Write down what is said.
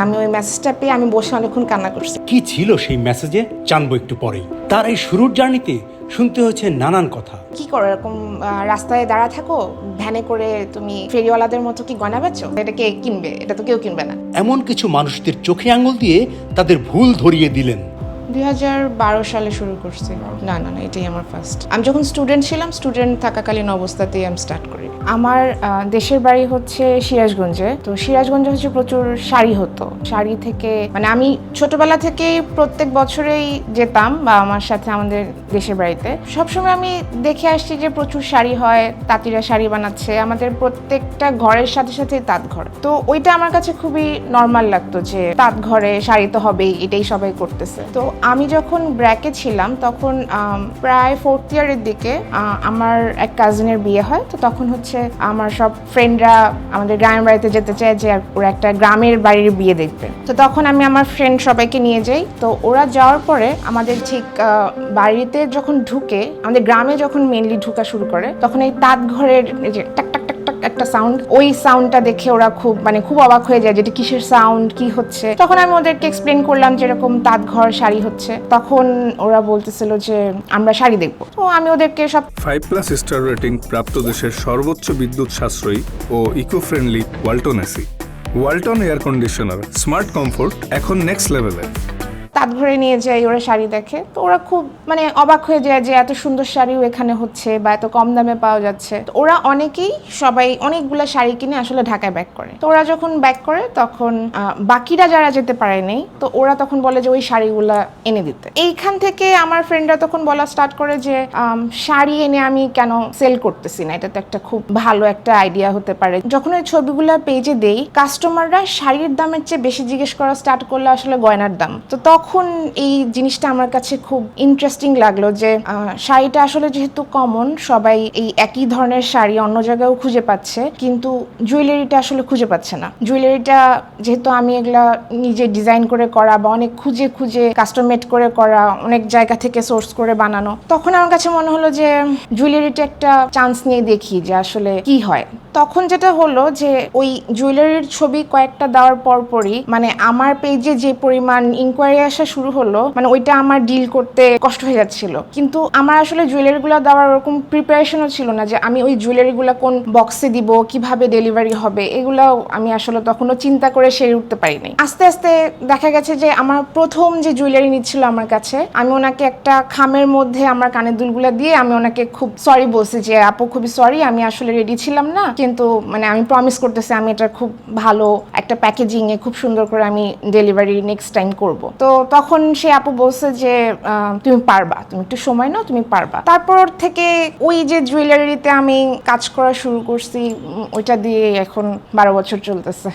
আমি ওই মেসেজটা পেয়ে আমি বসে অনেকক্ষণ কান্না করছি। কি ছিল সেই মেসেজে জানবো একটু পরেই। তার এই শুরুর জার্নিতে শুনতে হয়েছে নানান কথা। কি করো এরকম রাস্তায় দাঁড়া থাকো, ভ্যানে করে তুমি ফেরিওয়ালাদের মতো কি গয়না বেচো? এটা কে কিনবে? এটা তো কেউ কিনবে না। এমন কিছু মানুষদের চোখে আঙুল দিয়ে তাদের ভুল ধরিয়ে দিলেন। 2012 সালে শুরু করছি। না, এটাই আমার ফার্স্ট। আমি যখন স্টুডেন্ট ছিলাম, স্টুডেন্ট থাকাকালীন অবস্থাতেই আমি স্টার্ট করি। আমার দেশের বাড়ি হচ্ছে সিরাজগঞ্জে। তো সিরাজগঞ্জে হচ্ছে প্রচুর শাড়ি হতো। শাড়ি থেকে মানে আমি ছোটবেলা থেকেই প্রত্যেক বছরেই যেতাম বা আমার সাথে আমাদের দেশের বাড়িতে। সবসময় আমি দেখে আসছি যে প্রচুর শাড়ি হয়, তাঁতিরা শাড়ি বানাচ্ছে। আমাদের প্রত্যেকটা ঘরের সাথে সাথে তাঁত ঘর। তো ওইটা আমার কাছে খুবই নর্মাল লাগতো যে তাঁত ঘরে শাড়ি তো হবেই, এটাই সবাই করতেছে। তো আমি যখন ব্র্যাকে ছিলাম তখন প্রায় 4th ইয়ারের দিকে আমার এক কাজিনের বিয়ে হয়। তো তখন হচ্ছে আমার সব ফ্রেন্ডরা আমাদের গ্রামের বাড়িতে যেতে চায় যে ওরা একটা গ্রামের বাড়ির বিয়ে দেখবে। তো তখন আমি আমার ফ্রেন্ড সবাইকে নিয়ে যাই। তো ওরা যাওয়ার পরে আমাদের ঠিক বাড়িতে যখন ঢুকে, আমাদের গ্রামে যখন মেনলি ঢুকা শুরু করে, তখন এই তাঁত ঘরের যে টাক টাক টাক টাক একটা সাউন্ড, ওই সাউন্ডটা দেখে ওরা খুব অবাক হয়ে যায় যে এটা কিসের সাউন্ড, কি হচ্ছে। তখন আমি ওদেরকে এক্সপ্লেন করলাম যেরকম তাঁত ঘর শাড়ি হচ্ছে। তখন ওরা বলতেছিল যে আমরা শাড়ি দেখবো। তো আমি ওদেরকে সব 5+ স্টার রেটিং প্রাপ্ত দেশের সর্বোচ্চ বিদ্যুৎ সাশ্রয়ী ও eco friendly Walton AC, Walton air conditioner, smart comfort এখন নেক্সট লেভেলে। তাঁত ঘরে নিয়ে যাই, ওরা শাড়ি দেখে। তো ওরা খুব অবাক হয়ে যায় যে এত সুন্দর শাড়িও এখানে হচ্ছে বা এত কম দামে পাওয়া যাচ্ছে। তো ওরা সবাই অনেকগুলো শাড়ি কিনে আসলে ঢাকায় ব্যাক করে। তো ওরা যখন ব্যাক করে তখন বাকিরা যারা যেতে পারেনি, তো ওরা তখন বলে যে ওই শাড়িগুলা এনে দিতে। এইখান থেকে আমার ফ্রেন্ডরা তখন বলা স্টার্ট করে যে শাড়ি এনে আমি কেন সেল করতেছি না, এটা তো একটা খুব ভালো একটা আইডিয়া হতে পারে। যখন ওই ছবিগুলো পেজে দেই, কাস্টমাররা শাড়ির দামের চেয়ে বেশি জিজ্ঞেস করা স্টার্ট করলে আসলে গয়নার দাম। তো তখন এই জিনিসটা আমার কাছে খুব ইন্টারেস্টিং লাগলো যে শাড়িটা আসলে যেহেতু কমন, সবাই এই একই ধরনের শাড়ি অন্য জায়গায়ও খুঁজে পাচ্ছে, কিন্তু জুয়েলারিটা আসলে খুঁজে পাচ্ছে না। জুয়েলারিটা যেহেতু আমি এগুলা নিজে ডিজাইন করে করা বা অনেক খুঁজে কাস্টমেড করে করা, অনেক জায়গা থেকে সোর্স করে বানানো, তখন আমার কাছে মনে হলো যে জুয়েলারিটা একটা চান্স নিয়ে দেখি যে আসলে কি হয়। তখন যেটা হলো যে ওই জুয়েলারির ছবি কয়েকটা দেওয়ার পরপরই আমার পেজে যে পরিমাণ ইনকোয়ারি আসা শুরু হলো, ওইটা আমার ডিল করতে কষ্ট হয়ে যাচ্ছিল। কিন্তু আমার আসলে জুয়েলারিগুলো দেওয়ার ওরকম প্রিপারেশনও ছিল না যে আমি ওই জুয়েলারিগুলো কোন বক্সে দিব, কিভাবে ডেলিভারি হবে, এগুলাও আমি আসলে তখনও চিন্তা করে সেরে উঠতে পারিনি। আস্তে আস্তে দেখা গেছে যে আমার প্রথম যে জুয়েলারি নিচ্ছিল আমার কাছে, আমি ওনাকে একটা খামের মধ্যে আমার কানের দুলগুলো দিয়ে আমি ওনাকে খুব সরি বলছি যে আপু খুবই সরি, আমি আসলে রেডি ছিলাম না, কিন্তু আমি প্রমিস করতেছি আমি এটা খুব ভালো একটা প্যাকেজিং এ খুব সুন্দর করে আমি ডেলিভারি নেক্সট টাইম করব। তো তখন সে আপু বলছে যে তুমি পারবা, তুমি একটু সময় নাও, তুমি পারবা। তারপর থেকে ওই যে জুয়েলারিতে আমি কাজ করা শুরু করছি, ওইটা দিয়ে এখন 12 বছর চলতেছে।